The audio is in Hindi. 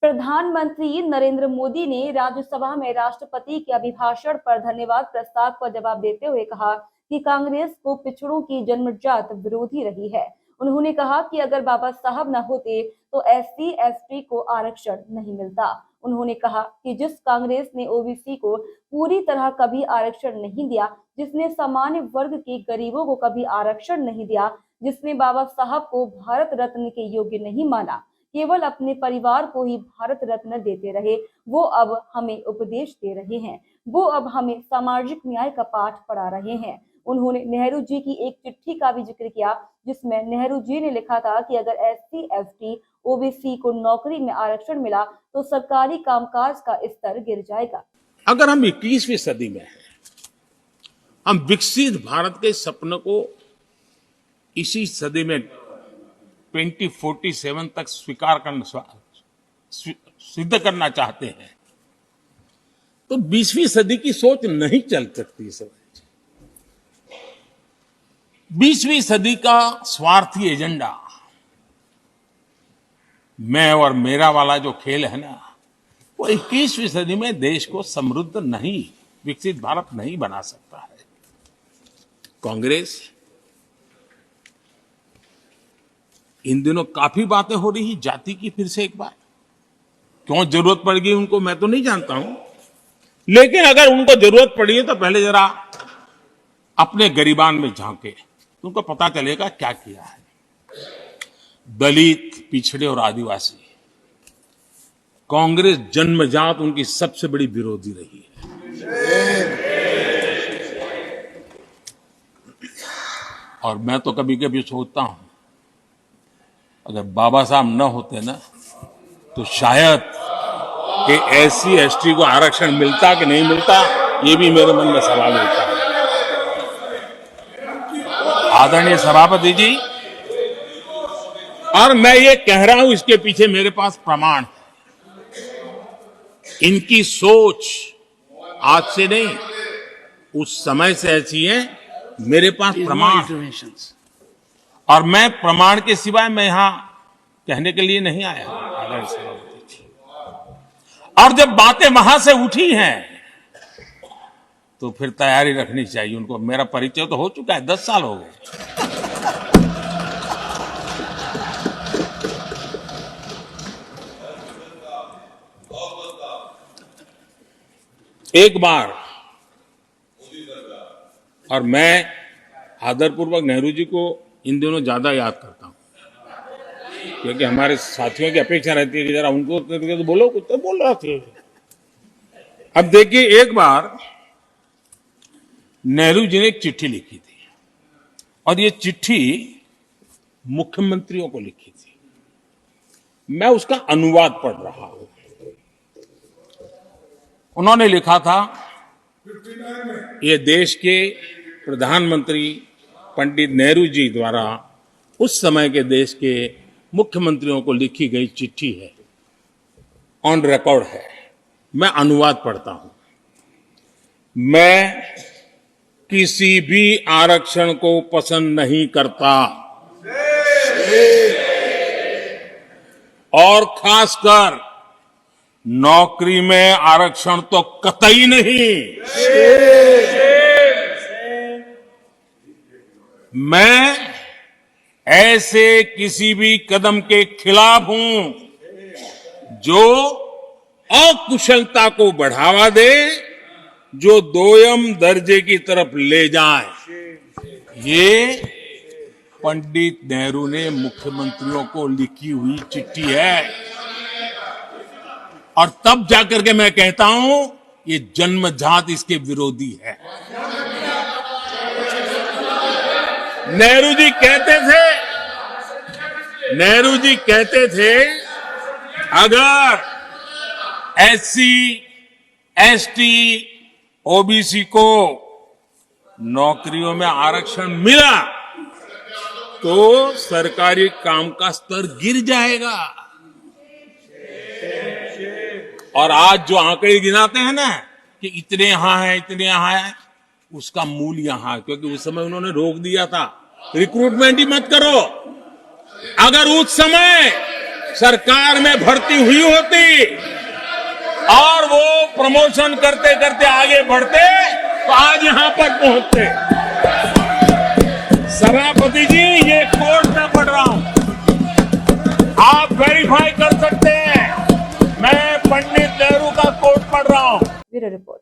प्रधानमंत्री नरेंद्र मोदी ने राज्यसभा में राष्ट्रपति के अभिभाषण पर धन्यवाद प्रस्ताव का जवाब देते हुए कहा कि कांग्रेस को पिछड़ों की जन्मजात विरोधी रही है। उन्होंने कहा कि अगर बाबा साहब न होते तो एससी एसटी को आरक्षण नहीं मिलता। उन्होंने कहा कि जिस कांग्रेस ने ओबीसी को पूरी तरह कभी आरक्षण नहीं दिया, जिसने सामान्य वर्ग के गरीबों को कभी आरक्षण नहीं दिया, जिसने बाबा साहब को भारत रत्न के योग्य नहीं माना, केवल अपने परिवार को ही भारत रत्न देते रहे, वो अब हमें उपदेश दे रहे हैं, वो अब हमें सामाजिक न्याय का पाठ पढ़ा रहे हैं। उन्होंने नेहरू जी की एक चिट्ठी का भी जिक्र किया, जिसमें नेहरू जी ने लिखा था कि अगर एससी एसटी ओबीसी को नौकरी में आरक्षण मिला तो सरकारी कामकाज का स्तर गिर जाएगा। अगर हम 21वीं सदी में हैं, हम विकसित भारत के सपने को इसी सदी में 2047 तक स्वीकार करना सिद्ध करना चाहते हैं, तो 20वीं सदी की सोच नहीं चल सकती। 20वीं सदी का स्वार्थी एजेंडा, मैं और मेरा वाला जो खेल है ना, वो 21वीं सदी में देश को समृद्ध नहीं, विकसित भारत नहीं बना सकता है। कांग्रेस इन दिनों काफी बातें हो रही जाति की, फिर से एक बार क्यों जरूरत पड़ गई उनको मैं तो नहीं जानता हूं, लेकिन अगर उनको जरूरत पड़ी है तो पहले जरा अपने गरिबान में झांके, उनको पता चलेगा क्या किया है। दलित, पिछड़े और आदिवासी, कांग्रेस जन्मजात उनकी सबसे बड़ी विरोधी रही है। और मैं तो कभी कभी सोचता हूं, अगर बाबा साहब न होते ना, तो शायद कि एससी एसटी को आरक्षण मिलता कि नहीं मिलता, ये भी मेरे मन में सवाल उठता है। आदरणीय सभापति जी, और मैं ये कह रहा हूं, इसके पीछे मेरे पास प्रमाण है। इनकी सोच आज से नहीं, उस समय से ऐसी है, मेरे पास प्रमाण। और मैं प्रमाण के सिवाय मैं यहां कहने के लिए नहीं आया। और जब बातें वहां से उठी हैं, तो फिर तैयारी रखनी चाहिए उनको। मेरा परिचय तो हो चुका है, 10 साल हो गए। एक बार, और मैं आदरपूर्वक नेहरू जी को इन दिनों ज्यादा याद करता हूं, क्योंकि हमारे साथियों की अपेक्षा रहती है कि जरा उनको तो बोलो, कुछ तो बोल रहा थे। अब देखिए, एक बार नेहरू जी ने एक चिट्ठी लिखी थी, और ये चिट्ठी मुख्यमंत्रियों को लिखी थी। मैं उसका अनुवाद पढ़ रहा हूं। उन्होंने लिखा था, ये देश के प्रधानमंत्री पंडित नेहरू जी द्वारा उस समय के देश के मुख्यमंत्रियों को लिखी गई चिट्ठी है, ऑन रिकॉर्ड है। मैं अनुवाद पढ़ता हूं। मैं किसी भी आरक्षण को पसंद नहीं करता, और खासकर नौकरी में आरक्षण तो कतई नहीं। मैं ऐसे किसी भी कदम के खिलाफ हूं जो अकुशलता को बढ़ावा दे, जो दोयम दर्जे की तरफ ले जाए। ये पंडित नेहरू ने मुख्यमंत्रियों को लिखी हुई चिट्ठी है। और तब जाकर के मैं कहता हूं, ये जन्मजात इसके विरोधी है। नेहरू जी कहते थे, अगर एससी एसटी ओबीसी को नौकरियों में आरक्षण मिला तो सरकारी काम का स्तर गिर जाएगा। और आज जो आंकड़े गिनाते हैं ना कि इतने यहां है, इतने यहां है, उसका मूल यहां है, क्योंकि उस समय उन्होंने रोक दिया था, रिक्रूटमेंट ही मत करो। अगर उस समय सरकार में भर्ती हुई होती और वो प्रमोशन करते करते आगे बढ़ते तो आज यहां पर पहुंचते। सभापति जी, ये कोर्ट में पढ़ रहा हूं, आप वेरीफाई कर सकते हैं, मैं पंडित नेहरू का कोर्ट पढ़ रहा हूं। Bureau report.